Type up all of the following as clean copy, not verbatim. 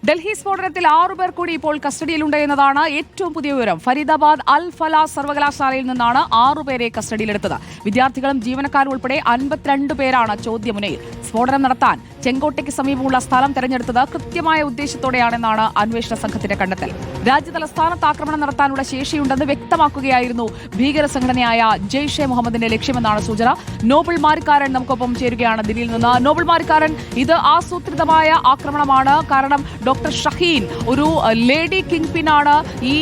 ഡൽഹി സ്ഫോടനത്തിൽ 6 പേർ കൂടി ഇപ്പോൾ കസ്റ്റഡിയിലുണ്ട് എന്നതാണ് ഏറ്റവും പുതിയ വിവരം. ഫരീദാബാദ് അൽ ഫലാഹ് സർവകലാശാലയിൽ നിന്നാണ് 6 പേരെ കസ്റ്റഡിയിലെടുത്തത്. വിദ്യാർത്ഥികളും ജീവനക്കാരും ഉൾപ്പെടെ 52 പേരാണ് ചോദ്യമുനയിൽ. സ്ഫോടനം നടത്താൻ ചെങ്കോട്ടയ്ക്ക് സമീപമുള്ള സ്ഥലം തെരഞ്ഞെടുത്തത് കൃത്യമായ ഉദ്ദേശത്തോടെയാണെന്നാണ് അന്വേഷണ സംഘത്തിന്റെ കണ്ടെത്തൽ. രാജ്യതലസ്ഥാനത്ത് ആക്രമണം നടത്താനുള്ള ശേഷിയുണ്ടെന്ന് വ്യക്തമാക്കുകയായിരുന്നു ഭീകര സംഘടനയായ ജെയ്ഷെ മുഹമ്മദിന്റെ ലക്ഷ്യമെന്നാണ് സൂചന. നോബിൾ മാരിക്കാരൻ നമുക്കൊപ്പം ചേരുകയാണ് ദില്ലിയിൽ നിന്ന്. നോബിൾ മാരിക്കാരൻ, ഇത് ആസൂത്രിതമായ ആക്രമണമാണ്. കാരണം ഡോക്ടർ ഷഹീൻ ഒരു ലേഡി കിങ് പിന്നാണ്. ഈ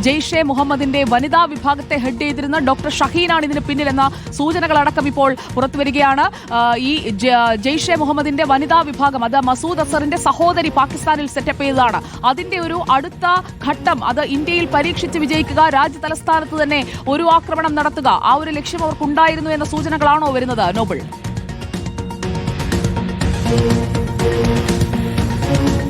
ജെയ്ഷെ മുഹമ്മദിന്റെ വനിതാ വിഭാഗത്തെ ഹെഡ് ചെയ്തിരുന്ന ഡോക്ടർ ഷഹീനാണ് ഇതിന് പിന്നിലെന്ന സൂചനകളടക്കം ഇപ്പോൾ പുറത്തുവരികയാണ്. ഈ ജെയ്ഷെ മുഹമ്മദിന്റെ വനിതാ വിഭാഗം, അത് മസൂദ് അസറിന്റെ സഹോദരി പാകിസ്ഥാനിൽ സെറ്റപ്പ് ചെയ്തതാണ്. അതിന്റെ ഒരു അടുത്ത ഘട്ടം അത് ഇന്ത്യയിൽ പരീക്ഷിച്ച് വിജയിക്കുക, രാജ്യ തലസ്ഥാനത്ത് തന്നെ ഒരു ആക്രമണം നടത്തുക, ആ ഒരു ലക്ഷ്യം അവർക്കുണ്ടായിരുന്നു എന്ന സൂചനകളാണോ വരുന്നത് നോബിൾ?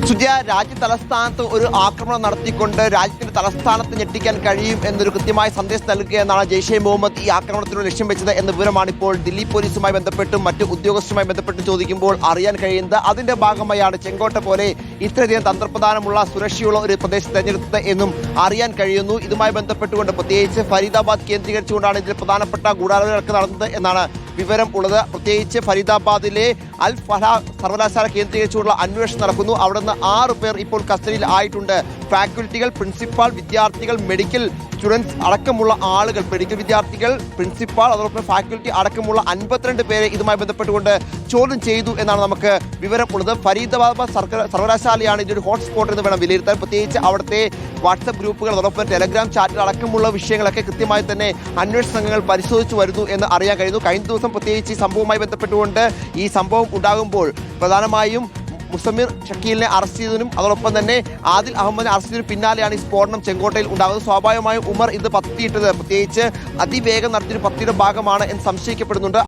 സുജയ, രാജ്യ തലസ്ഥാനത്ത് ഒരു ആക്രമണം നടത്തിക്കൊണ്ട് രാജ്യത്തിന്റെ തലസ്ഥാനത്ത് ഞെട്ടിക്കാൻ കഴിയും എന്നൊരു കൃത്യമായ സന്ദേശം നൽകുകയെന്നാണ് ജെയ്ഷെ മുഹമ്മദ് ഈ ആക്രമണത്തിലൂടെ ലക്ഷ്യം വെച്ചത് എന്ന വിവരമാണ് ഇപ്പോൾ ദില്ലി പോലീസുമായി ബന്ധപ്പെട്ടും മറ്റ് ഉദ്യോഗസ്ഥരുമായി ബന്ധപ്പെട്ട് ചോദിക്കുമ്പോൾ അറിയാൻ കഴിയുന്നത്. അതിന്റെ ഭാഗമായാണ് ചെങ്കോട്ട പോലെ ഇത്രയധികം തന്ത്രപ്രധാനമുള്ള സുരക്ഷയുള്ള ഒരു പ്രദേശം തെരഞ്ഞെടുത്തത് എന്നും അറിയാൻ കഴിയുന്നു. ഇതുമായി ബന്ധപ്പെട്ടുകൊണ്ട് പ്രത്യേകിച്ച് ഫരീദാബാദ് കേന്ദ്രീകരിച്ചുകൊണ്ടാണ് ഇതിൽ പ്രധാനപ്പെട്ട ഗൂഢാലോചനകൾ നടന്നത് എന്നാണ് വിവരം ഉള്ളത്. പ്രത്യേകിച്ച് ഫരീദാബാദിലെ അൽ ഫലാഹ് സർവകലാശാല കേന്ദ്രീകരിച്ചുള്ള അന്വേഷണം നടക്കുന്നു. അവിടെ നിന്ന് 6 പേർ ഇപ്പോൾ കസ്റ്റഡിയിൽ ആയിട്ടുണ്ട്. ഫാക്കൽറ്റികൾ, പ്രിൻസിപ്പാൾ, വിദ്യാർത്ഥികൾ, മെഡിക്കൽ സ്റ്റുഡൻസ് അടക്കമുള്ള ആളുകൾ, മെഡിക്കൽ വിദ്യാർത്ഥികൾ, പ്രിൻസിപ്പാൾ, അതോടൊപ്പം ഫാക്കൽറ്റി അടക്കമുള്ള 52 പേരെ ഇതുമായി ബന്ധപ്പെട്ടുകൊണ്ട് ചോദ്യം ചെയ്തു എന്നാണ് നമുക്ക് വിവരം ഉള്ളത്. ഫരീദാബാദ് സർവകലാശാലയാണ് ഇതിന്റെ ഹോട്ട്സ്പോട്ട് എന്ന് വേണം വിലയിരുത്താൻ. പ്രത്യേകിച്ച് അവിടുത്തെ വാട്സപ്പ് ഗ്രൂപ്പുകൾ, അതോടൊപ്പം ടെലഗ്രാം ചാറ്റുകൾ അടക്കമുള്ള വിഷയങ്ങളൊക്കെ കൃത്യമായി തന്നെ അന്വേഷണ സംഘങ്ങൾ പരിശോധിച്ചു വരുന്നു എന്ന് അറിയാൻ കഴിയുന്നു. കഴിഞ്ഞ ദിവസം പ്രത്യേകിച്ച് ഈ സംഭവവുമായി ബന്ധപ്പെട്ടുകൊണ്ട് ഈ സംഭവം ഉണ്ടാകുമ്പോൾ പ്രധാനമായും മുസമ്മിർ ഷക്കീലിനെ അറസ്റ്റ് ചെയ്തതിനും അതോടൊപ്പം തന്നെ ആദിൽ അഹമ്മദിനെ അറസ്റ്റ് ചെയ്തതിനും പിന്നാലെയാണ് ഈ സ്ഫോടനം ചെങ്കോട്ടയിൽ ഉണ്ടാകുന്നത്. സ്വാഭാവികമായും ഉമർ ഇത് പത്തിയിട്ടത് പ്രത്യേകിച്ച് അതിവേഗം നടത്തിയൊരു പത്തിയുടെ ഭാഗമാണ് എന്ന് സംശയിക്കപ്പെടുന്നുണ്ട്.